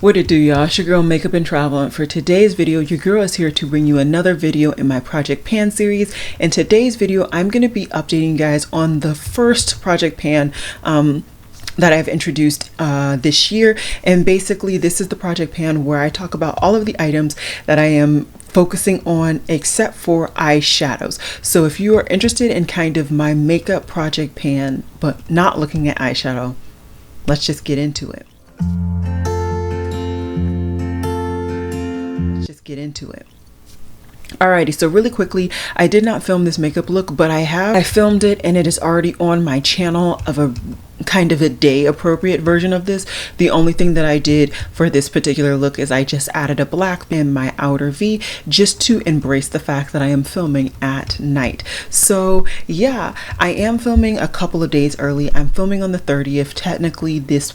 What it do, y'all? It's your girl Makeup and Travel, and for today's video your girl is here to bring you another video in my Project Pan series. In today's video I'm going to be updating you guys on the first Project Pan that I've introduced this year, and basically this is the Project Pan where I talk about all of the items that I am focusing on except for eyeshadows. So if you are interested in kind of my makeup Project Pan but not looking at eyeshadow, let's just get into it. Alrighty, so really quickly, I did not film this makeup look, but I filmed it and it is already on my channel of a kind of a day appropriate version of this. The only thing that I did for this particular look is I just added a black in my outer V just to embrace the fact that I am filming at night. So yeah, I am filming a couple of days early. I'm filming on the 30th. Technically this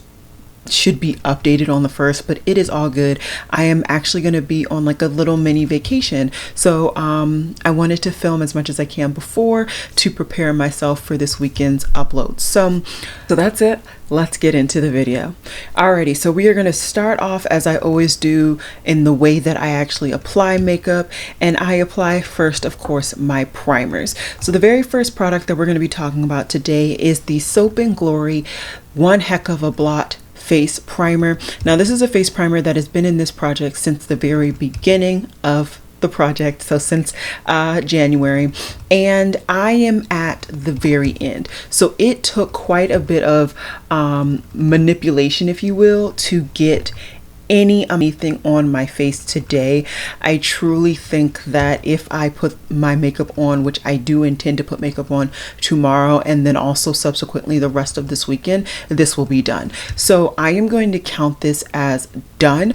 should be updated on the 1st, but it is all good. I am actually going to be on like a little mini vacation, so I wanted to film as much as I can before to prepare myself for this weekend's upload. So that's it. Let's get into the video. Alrighty, so we are going to start off as I always do in the way that I actually apply makeup, and I apply first, of course, my primers. So the very first product that we're going to be talking about today is the Soap & Glory One Heck of a Blot face primer. Now this is a face primer that has been in this project since the very beginning of the project, so since January, and I am at the very end. So it took quite a bit of manipulation, if you will, to get anything on my face today. I truly think that if I put my makeup on, which I do intend to put makeup on tomorrow and then also subsequently the rest of this weekend, this will be done. So I am going to count this as done,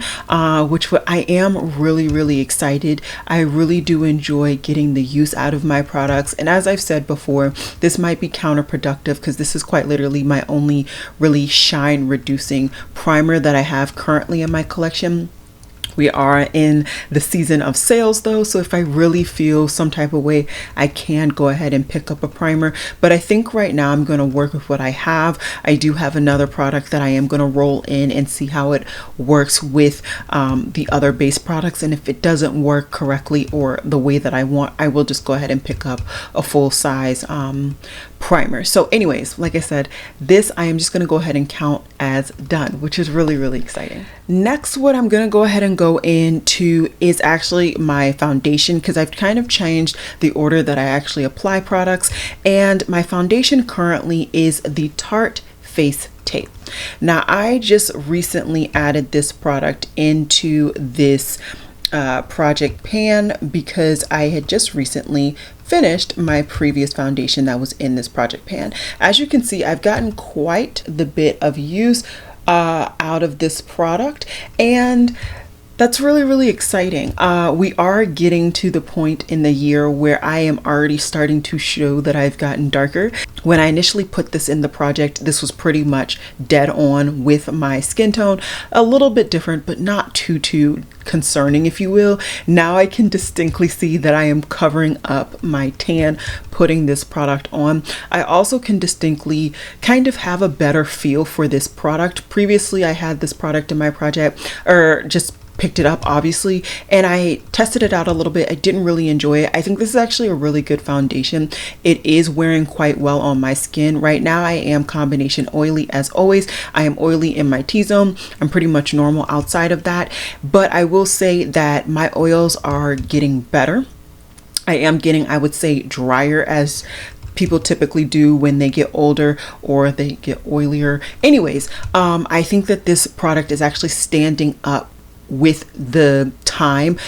which I am really excited. I really do enjoy getting the use out of my products, and as I've said before, this might be counterproductive because this is quite literally my only really shine reducing primer that I have currently in my collection. We are in the season of sales though, so if I really feel some type of way, I can go ahead and pick up a primer, but I think right now I'm going to work with what I have. I do have another product that I am going to roll in and see how it works with the other base products, and if it doesn't work correctly or the way that I want, I will just go ahead and pick up a full size primer. So anyways, like I said, this I am just going to go ahead and count as done, which is really exciting. Next, what I'm going to go ahead and go into is actually my foundation, because I've kind of changed the order that I actually apply products, and my foundation currently is the Tarte Face Tape. Now I just recently added this product into this Project Pan because I had just recently finished my previous foundation that was in this Project Pan. As you can see, I've gotten quite the bit of use out of this product, and that's really exciting. We are getting to the point in the year where I am already starting to show that I've gotten darker. When I initially put this in the project, this was pretty much dead on with my skin tone, a little bit different, but not too concerning, if you will. Now I can distinctly see that I am covering up my tan putting this product on. I also can distinctly kind of have a better feel for this product. Previously I had this product in my project, or just picked it up obviously, and I tested it out a little bit. I didn't really enjoy it. I think this is actually a really good foundation. It is wearing quite well on my skin. Right now I am combination oily as always. I am oily in my T-zone. I'm pretty much normal outside of that, but I will say that my oils are getting better. I am getting, I would say, drier, as people typically do when they get older or they get oilier. Anyways, I think that this product is actually standing up with the time,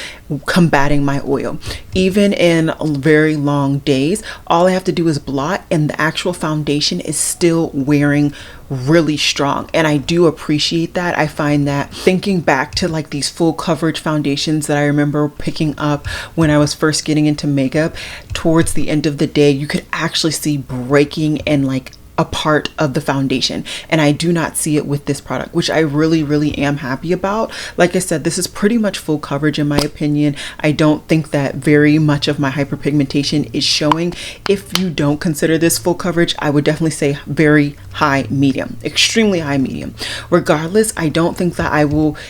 combating my oil. Even in very long days, all I have to do is blot and the actual foundation is still wearing really strong, and I do appreciate that. I find that thinking back to like these full coverage foundations that I remember picking up when I was first getting into makeup, towards the end of the day you could actually see breaking and like a part of the foundation, and I do not see it with this product, which I really am happy about. Like I said, this is pretty much full coverage in my opinion. I don't think that very much of my hyperpigmentation is showing. If you don't consider this full coverage, I would definitely say very high medium, extremely high medium. Regardless, I don't think that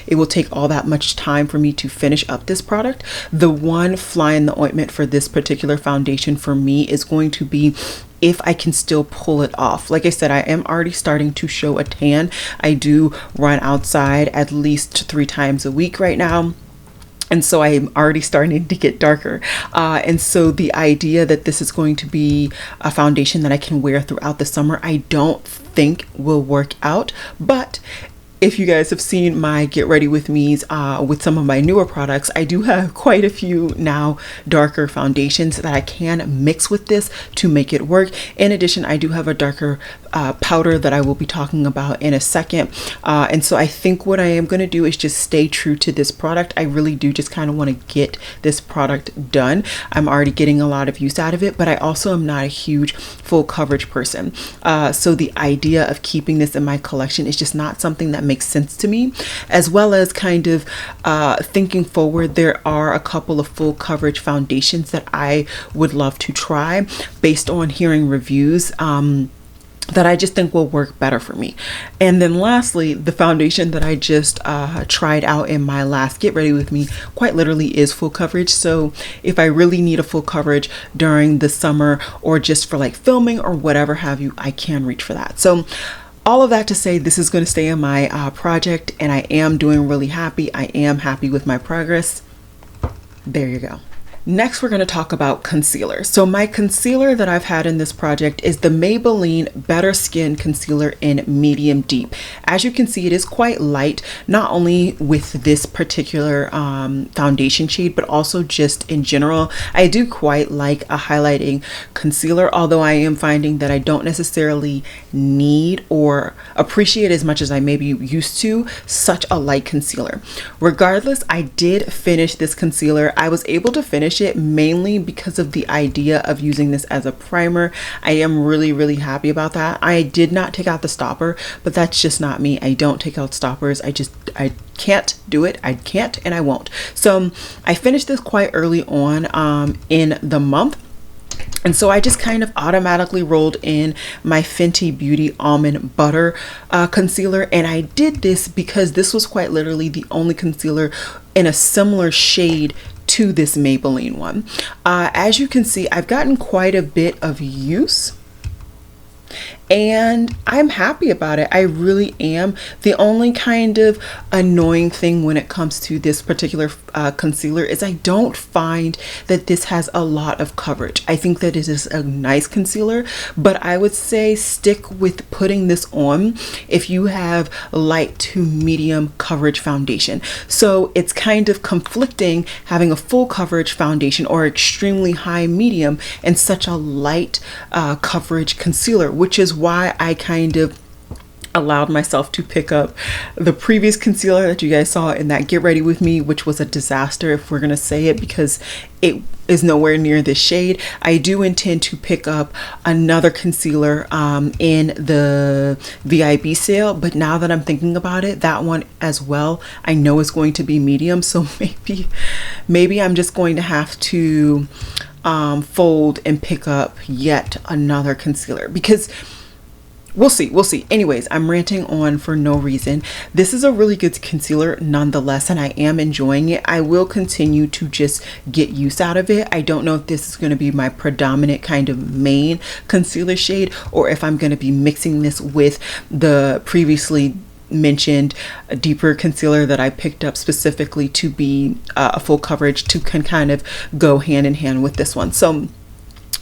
it will take all that much time for me to finish up this product. The one fly in the ointment for this particular foundation for me is going to be if I can still pull it off. Like I said, I am already starting to show a tan. I do run outside at least 3 times a week right now. And so I'm already starting to get darker. And so the idea that this is going to be a foundation that I can wear throughout the summer, I don't think will work out. But if you guys have seen my get ready with me's with some of my newer products, I do have quite a few now darker foundations that I can mix with this to make it work. In addition, I do have a darker powder that I will be talking about in a second. And so I think what I am going to do is just stay true to this product. I really do just kind of want to get this product done. I'm already getting a lot of use out of it, but I also am not a huge full coverage person. So the idea of keeping this in my collection is just not something that makes sense to me. As well as kind of thinking forward, there are a couple of full coverage foundations that I would love to try based on hearing reviews that I just think will work better for me. And then lastly, the foundation that I just tried out in my last get ready with me quite literally is full coverage. So if I really need a full coverage during the summer or just for like filming or whatever have you, I can reach for that. So all of that to say, this is going to stay in my project, and I am doing really happy. I am happy with my progress. There you go. Next, we're going to talk about concealer. So my concealer that I've had in this project is the Maybelline Better Skin Concealer in Medium Deep. As you can see, it is quite light, not only with this particular foundation shade, but also just in general. I do quite like a highlighting concealer, although I am finding that I don't necessarily need or appreciate as much as I maybe used to such a light concealer. Regardless, I did finish this concealer. I was able to finish it mainly because of the idea of using this as a primer. I am really happy about that. I did not take out the stopper, but that's just not me. I don't take out stoppers. I can't do it. I can't and I won't. So I finished this quite early on in the month. And so I just kind of automatically rolled in my Fenty Beauty Almond Butter concealer. And I did this because this was quite literally the only concealer in a similar shade to this Maybelline one. As you can see, I've gotten quite a bit of use, and I'm happy about it. I really am. The only kind of annoying thing when it comes to this particular concealer is I don't find that this has a lot of coverage. I think that it is a nice concealer, but I would say stick with putting this on if you have light to medium coverage foundation. So it's kind of conflicting having a full coverage foundation or extremely high medium and such a light coverage concealer, which is why I kind of allowed myself to pick up the previous concealer that you guys saw in that get ready with me, which was a disaster if we're gonna say it, because it is nowhere near this shade. I do intend to pick up another concealer in the VIB sale, but now that I'm thinking about it, that one as well I know is going to be medium, so maybe I'm just going to have to fold and pick up yet another concealer, because we'll see. Anyways, I'm ranting on for no reason. This is a really good concealer nonetheless, and I am enjoying it. I will continue to just get use out of it. I don't know if this is going to be my predominant kind of main concealer shade, or if I'm going to be mixing this with the previously mentioned deeper concealer that I picked up specifically to be a full coverage to kind of go hand in hand with this one. So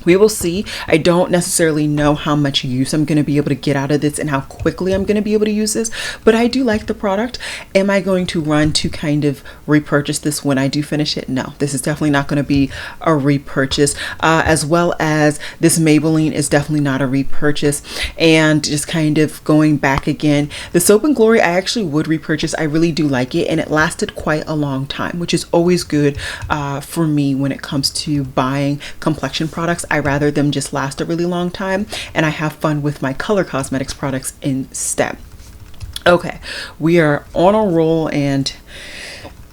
we will see. I don't necessarily know how much use I'm going to be able to get out of this and how quickly I'm going to be able to use this, but I do like the product. Am I going to run to kind of repurchase this when I do finish it? No, this is definitely not going to be a repurchase, as well as this Maybelline is definitely not a repurchase. And just kind of going back again, the Soap and Glory I actually would repurchase. I really do like it, and it lasted quite a long time, which is always good for me when it comes to buying complexion products. I rather them just last a really long time and I have fun with my color cosmetics products instead. Okay, we are on a roll and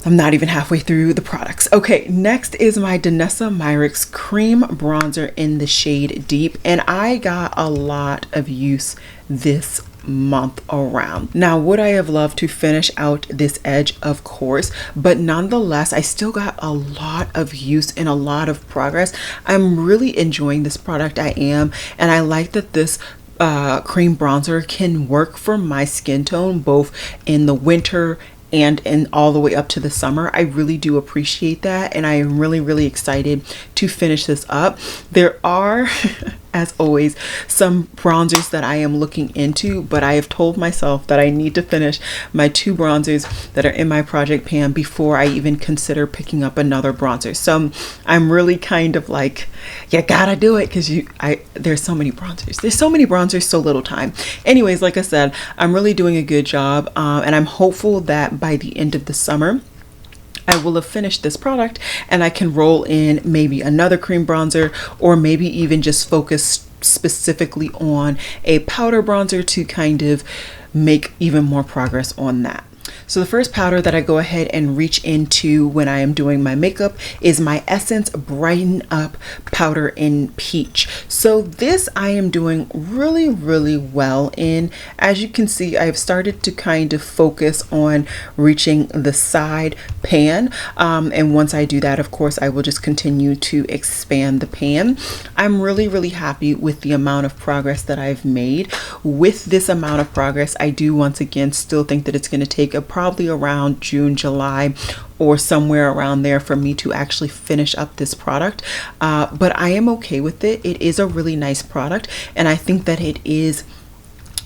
I'm not even halfway through the products. Okay, next is my Danessa Myricks cream bronzer in the shade Deep, and I got a lot of use this month around. Now, would I have loved to finish out this edge? Of course, but nonetheless, I still got a lot of use and a lot of progress. I'm really enjoying this product. I am, and I like that this cream bronzer can work for my skin tone both in the winter and all the way up to the summer. I really do appreciate that, and I am really excited to finish this up. There are as always some bronzers that I am looking into, but I have told myself that I need to finish my 2 bronzers that are in my project pan before I even consider picking up another bronzer. So I'm really kind of like, you gotta do it, because there's so many bronzers, so little time. Anyways, like I said, I'm really doing a good job, and I'm hopeful that by the end of the summer I will have finished this product and I can roll in maybe another cream bronzer, or maybe even just focus specifically on a powder bronzer to kind of make even more progress on that. So the first powder that I go ahead and reach into when I am doing my makeup is my Essence Brighten Up powder in Peach. So this I am doing really well in. As you can see, I've started to kind of focus on reaching the side pan, and once I do that, of course, I will just continue to expand the pan. I'm really happy with the amount of progress that I've made. With this amount of progress, I do once again still think that it's going to take probably around June, July, or somewhere around there for me to actually finish up this product, but I am okay with it. It is a really nice product, and I think that it is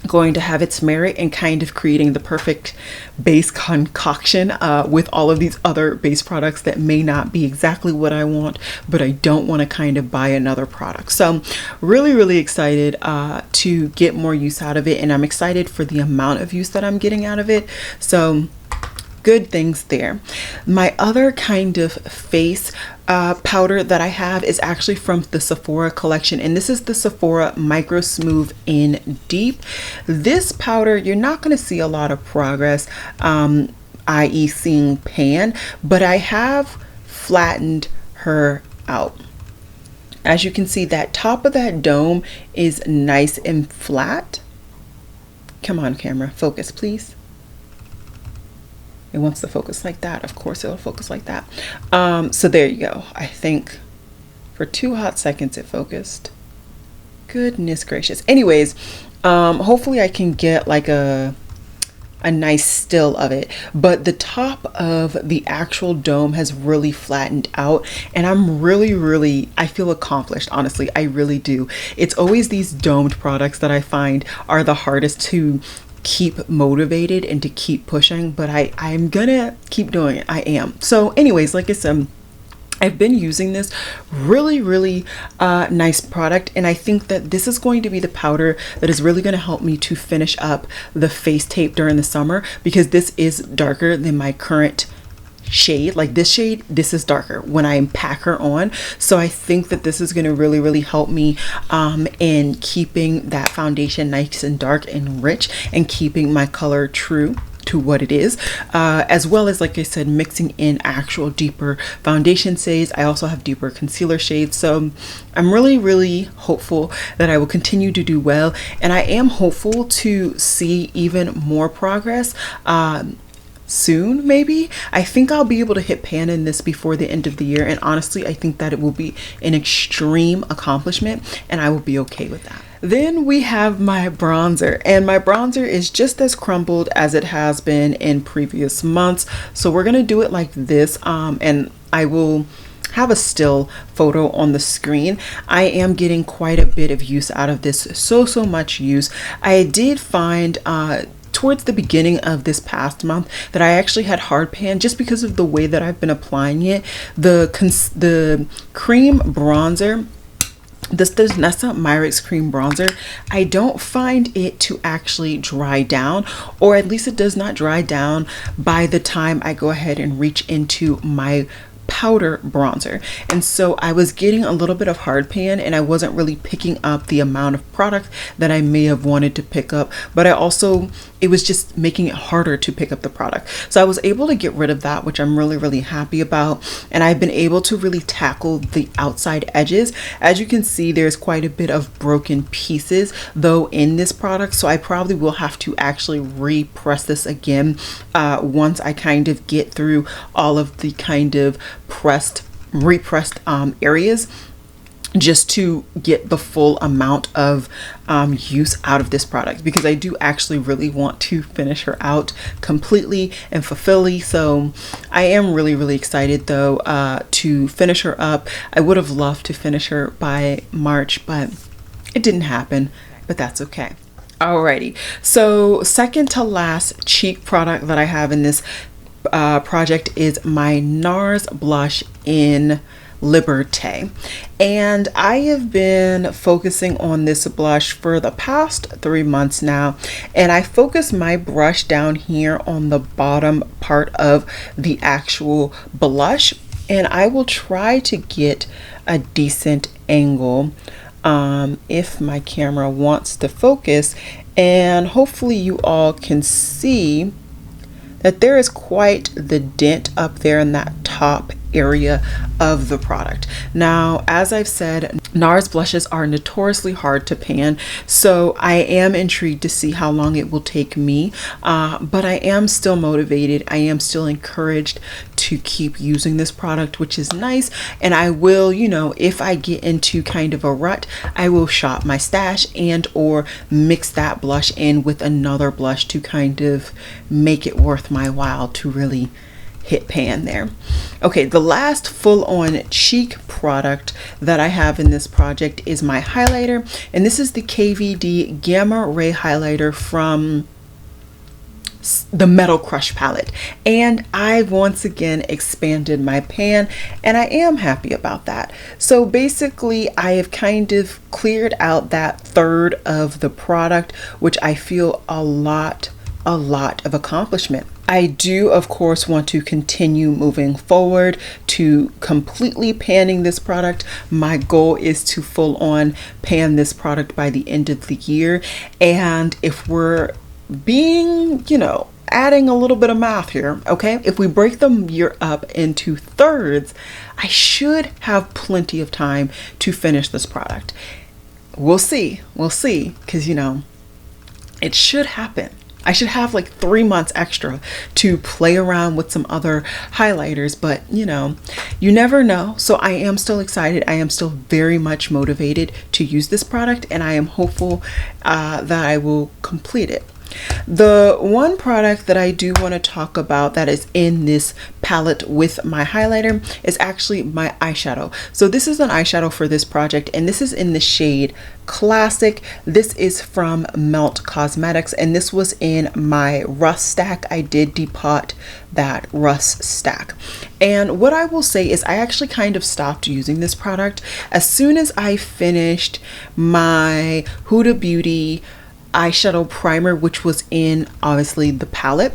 going to have its merit in kind of creating the perfect base concoction with all of these other base products that may not be exactly what I want, but I don't want to kind of buy another product. So really excited to get more use out of it, and I'm excited for the amount of use that I'm getting out of it. So good things there. My other kind of face powder that I have is actually from the Sephora collection, and this is the Sephora Microsmooth in Deep. This powder, you're not going to see a lot of progress, i.e. seeing pan, but I have flattened her out. As you can see, that top of that dome is nice and flat. Come on, camera, focus please. It wants to focus like that. Of course it'll focus like that. So there you go. I think for 2 hot seconds it focused. Goodness gracious. Anyways, hopefully I can get like a nice still of it, but the top of the actual dome has really flattened out, and I'm really I feel accomplished, honestly. I really do. It's always these domed products that I find are the hardest to keep motivated and to keep pushing, but I'm gonna keep doing it. I am. So anyways, like I said, I've been using this really nice product, and I think that this is going to be the powder that is really going to help me to finish up the face tape during the summer, because this is darker than my current shade. Like this shade, this is darker when I pack her on, so I think that this is going to really help me in keeping that foundation nice and dark and rich, and keeping my color true to what it is, as well as, like I said, mixing in actual deeper foundation shades. I also have deeper concealer shades, so I'm really hopeful that I will continue to do well, and I am hopeful to see even more progress soon. Maybe I think I'll be able to hit pan in this before the end of the year, and honestly I think that it will be an extreme accomplishment, and I will be okay with that. Then we have my bronzer, and my bronzer is just as crumbled as it has been in previous months, so we're gonna do it like this, and I will have a still photo on the screen. I am getting quite a bit of use out of this, so much use. I did find towards the beginning of this past month that I actually had hard pan, just because of the way that I've been applying it. The cream bronzer, this Danessa Myricks cream bronzer, I don't find it to actually dry down, or at least it does not dry down by the time I go ahead and reach into my powder bronzer, and so I was getting a little bit of hard pan and I wasn't really picking up the amount of product that I may have wanted to pick up, but it was just making it harder to pick up the product. So I was able to get rid of that, which I'm really happy about, and I've been able to really tackle the outside edges. As you can see, there's quite a bit of broken pieces though in this product, so I probably will have to actually repress this again once I kind of get through all of the kind of repressed areas, just to get the full amount of use out of this product, because I do actually really want to finish her out completely and fully. So I am really excited though to finish her up. I would have loved to finish her by March, but it didn't happen, but that's okay. Alrighty, so second to last cheek product that I have in this project is my Nars Blush in Liberte, and I have been focusing on this blush for the past 3 months now, and I focus my brush down here on the bottom part of the actual blush, and I will try to get a decent angle if my camera wants to focus, and hopefully you all can see that there is quite the dent up there in that top area of the product. Now, as I've said, Nars blushes are notoriously hard to pan, so I am intrigued to see how long it will take me, but I am still motivated. I am still encouraged to keep using this product, which is nice, and I will, you know, if I get into kind of a rut, I will shop my stash and or mix that blush in with another blush to kind of make it worth my while to really hit pan there. Okay, the last full-on cheek product that I have in this project is my highlighter, and this is the KVD Gammaray highlighter from the Metal Crush palette, and I've once again expanded my pan, and I am happy about that. So basically I have kind of cleared out that third of the product, which I feel a lot of accomplishment. I do of course want to continue moving forward to completely panning this product. My goal is to full on pan this product by the end of the year, and if we're being, you know, adding a little bit of math here, okay, if we break the year up into thirds, I should have plenty of time to finish this product. We'll see, because you know, it should happen. I should have like 3 months extra to play around with some other highlighters, but you know, you never know. So I am still excited. I am still very much motivated to use this product, and I am hopeful that I will complete it. The one product that I do want to talk about that is in this palette with my highlighter is actually my eyeshadow. So this is an eyeshadow for this project, and this is in the shade Classic. This is from Melt Cosmetics, and this was in my Rust stack. I did depot that Rust stack, and what I will say is I actually kind of stopped using this product as soon as I finished my Huda Beauty eyeshadow primer, which was in obviously the palette.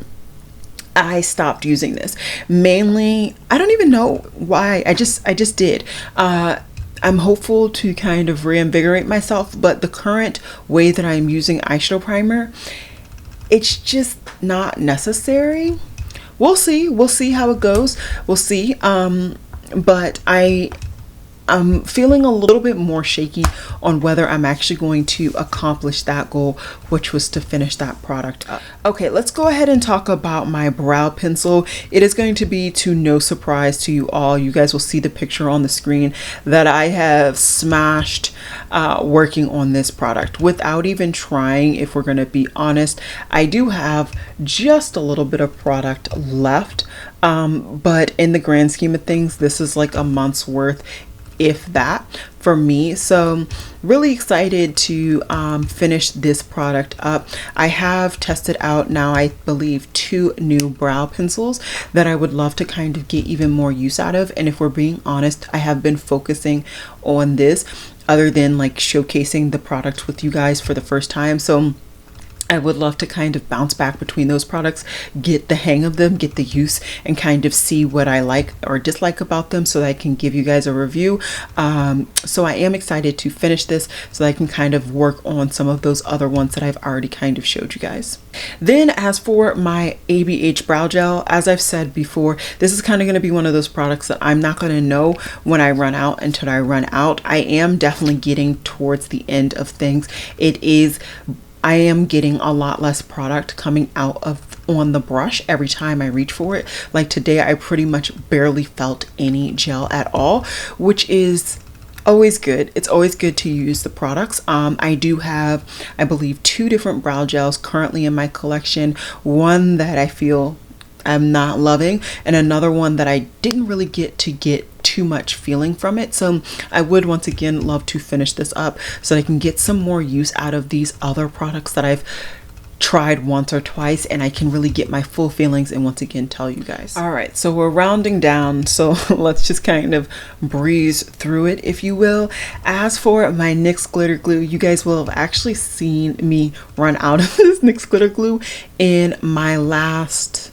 I stopped using this. Mainly, I don't even know why. I just did. I'm hopeful to kind of reinvigorate myself, but the current way that I'm using eyeshadow primer, it's just not necessary. We'll see how it goes. We'll see. But I'm feeling a little bit more shaky on whether I'm actually going to accomplish that goal, which was to finish that product up. Okay, let's go ahead and talk about my brow pencil. It is going to be to no surprise to you all. You guys will see the picture on the screen that I have smashed working on this product without even trying. If we're going to be honest, I do have just a little bit of product left, but in the grand scheme of things, this is like a month's worth, if that, for me. So really excited to finish this product up. I have tested out now, I believe, 2 new brow pencils that I would love to kind of get even more use out of, and if we're being honest, I have been focusing on this other than like showcasing the product with you guys for the first time. So I would love to kind of bounce back between those products, get the hang of them, get the use, and kind of see what I like or dislike about them so that I can give you guys a review. So I am excited to finish this so that I can kind of work on some of those other ones that I've already kind of showed you guys. Then as for my Abh Brow Gel, as I've said before, this is kind of going to be one of those products that I'm not going to know when I run out until I run out. I am definitely getting towards the end of things. I am getting a lot less product coming out on the brush every time I reach for it. Like today, I pretty much barely felt any gel at all, which is always good. It's always good to use the products. I do have, I believe, 2 different brow gels currently in my collection. One that I feel I'm not loving, and another one that I didn't really get too much feeling from it. So I would once again love to finish this up so I can get some more use out of these other products that I've tried once or twice, and I can really get my full feelings and once again tell you guys. All right, so we're rounding down, so let's just kind of breeze through it, if you will. As for my NYX glitter glue, you guys will have actually seen me run out of this NYX glitter glue in my last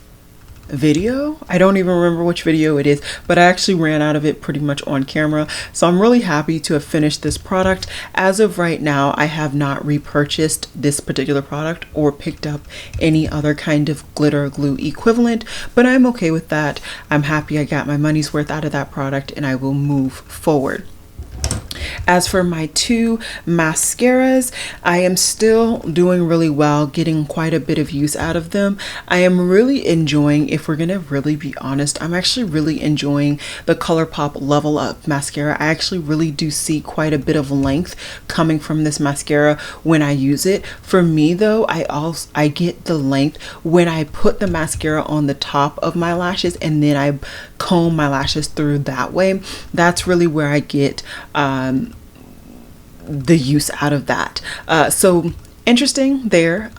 video. I don't even remember which video it is, but I actually ran out of it pretty much on camera. So I'm really happy to have finished this product. As of right now, I have not repurchased this particular product or picked up any other kind of glitter glue equivalent, but I'm okay with that. I'm happy I got my money's worth out of that product, and I will move forward. As for my 2 mascaras, I am still doing really well, getting quite a bit of use out of them. I am really enjoying, if we're gonna really be honest, I'm actually really enjoying the Colourpop Level Up mascara. I actually really do see quite a bit of length coming from this mascara when I use it. For me though, I get the length when I put the mascara on the top of my lashes and then I comb my lashes through that way. That's really where I get the use out of that. So interesting there.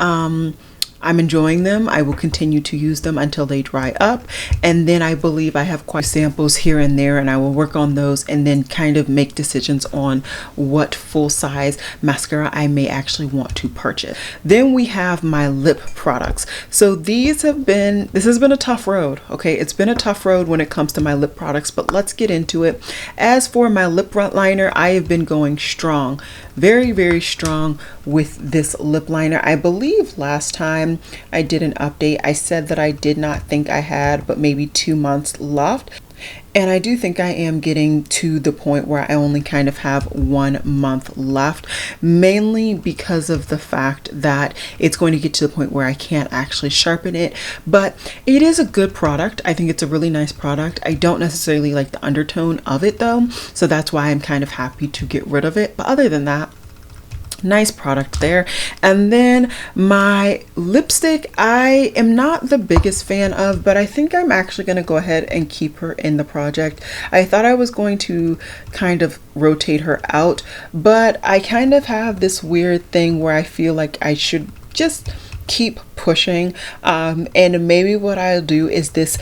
I'm enjoying them. I will continue to use them until they dry up, and then I believe I have quite samples here and there, and I will work on those and then kind of make decisions on what full size mascara I may actually want to purchase. Then we have my lip products. So this has been a tough road. Okay, it's been a tough road when it comes to my lip products, but let's get into it. As for my lip liner, I have been going strong, very, very strong with this lip liner. I believe last time I did an update, I said that I did not think I had but maybe 2 months left. And I do think I am getting to the point where I only kind of have 1 month left, mainly because of the fact that it's going to get to the point where I can't actually sharpen it. But it is a good product. I think it's a really nice product. I don't necessarily like the undertone of it though, so that's why I'm kind of happy to get rid of it. But other than that, nice product there. And then my lipstick, I am not the biggest fan of, but I think I'm actually going to go ahead and keep her in the project. I thought I was going to kind of rotate her out, but I kind of have this weird thing where I feel like I should just keep pushing, and maybe what I'll do is this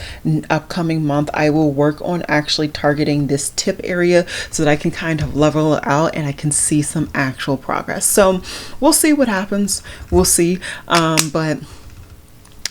upcoming month I will work on actually targeting this tip area so that I can kind of level it out and I can see some actual progress. So we'll see what happens. We'll see, but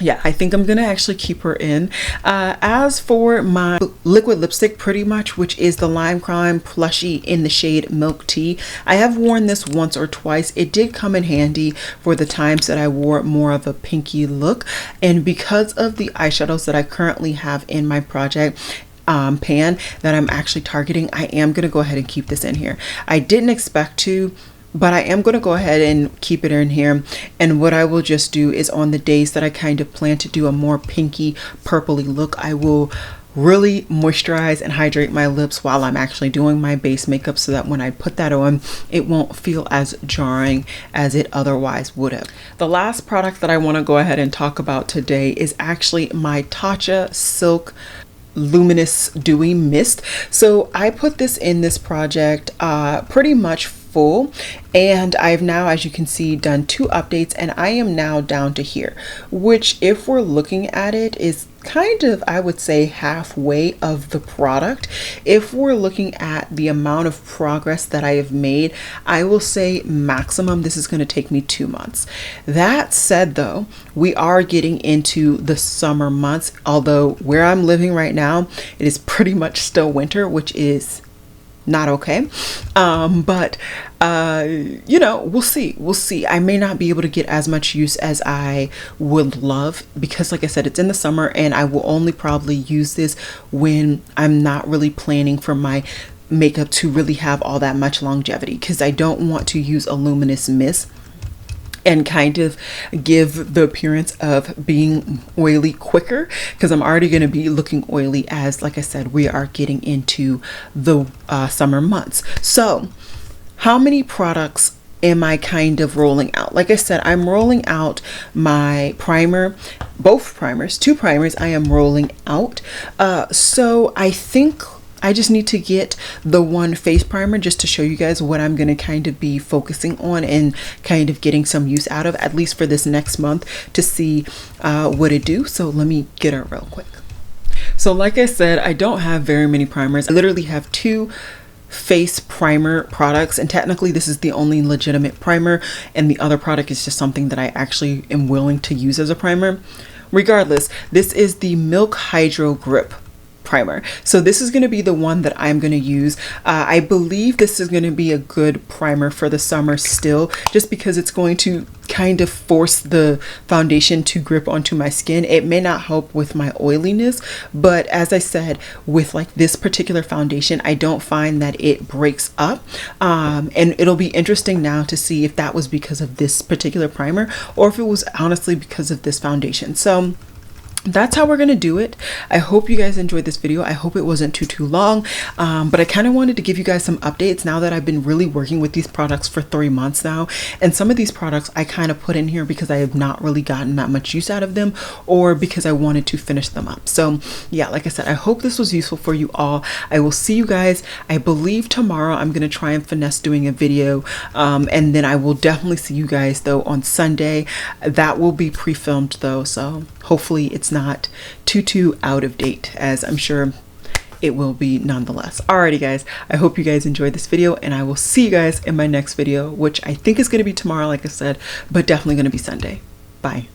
yeah, I think I'm gonna actually keep her in. As for my liquid lipstick, pretty much, which is the Lime Crime Plushie in the shade Milk Tea, I have worn this once or twice. It did come in handy for the times that I wore more of a pinky look, and because of the eyeshadows that I currently have in my project pan that I'm actually targeting, I am gonna go ahead and keep this in here. I didn't expect to, but I am going to go ahead and keep it in here. And what I will just do is on the days that I kind of plan to do a more pinky purpley look, I will really moisturize and hydrate my lips while I'm actually doing my base makeup so that when I put that on, it won't feel as jarring as it otherwise would have. The last product that I want to go ahead and talk about today is actually my Tatcha Silk Luminous Dewy Mist. So I put this in this project pretty much full, and I've now, as you can see, done 2 updates, and I am now down to here, which if we're looking at it is kind of, I would say, halfway of the product. If we're looking at the amount of progress that I have made, I will say maximum this is going to take me 2 months. That said though, we are getting into the summer months, although where I'm living right now, it is pretty much still winter, which is not okay. But you know, we'll see. I may not be able to get as much use as I would love, because like I said, it's in the summer and I will only probably use this when I'm not really planning for my makeup to really have all that much longevity, because I don't want to use a luminous mist and kind of give the appearance of being oily quicker, because I'm already going to be looking oily as, like I said, we are getting into the summer months. So how many products am I kind of rolling out? Like I said, I'm rolling out my primer, both primers, 2 primers I am rolling out. So I think I just need to get the one face primer just to show you guys what I'm going to kind of be focusing on and kind of getting some use out of, at least for this next month, to see what it do. So let me get her real quick. So like I said, I don't have very many primers. I literally have 2 face primer products, and technically this is the only legitimate primer, and the other product is just something that I actually am willing to use as a primer. Regardless, this is the Milk Hydro Grip primer. So this is going to be the one that I'm going to use. I believe this is going to be a good primer for the summer still, just because it's going to kind of force the foundation to grip onto my skin. It may not help with my oiliness, but as I said, with like this particular foundation, I don't find that it breaks up. And it'll be interesting now to see if that was because of this particular primer or if it was honestly because of this foundation. So that's how we're gonna do it. I hope you guys enjoyed this video. I hope it wasn't too long, but I kind of wanted to give you guys some updates now that I've been really working with these products for 3 months now, and some of these products I kind of put in here because I have not really gotten that much use out of them, or because I wanted to finish them up. So yeah, like I said, I hope this was useful for you all. I will see you guys, I believe tomorrow. I'm gonna try and finesse doing a video, and then I will definitely see you guys though on Sunday. That will be pre-filmed though, so hopefully it's not too out of date, as I'm sure it will be nonetheless. Alrighty guys, I hope you guys enjoyed this video, and I will see you guys in my next video, which I think is going to be tomorrow, like I said, but definitely going to be Sunday. Bye.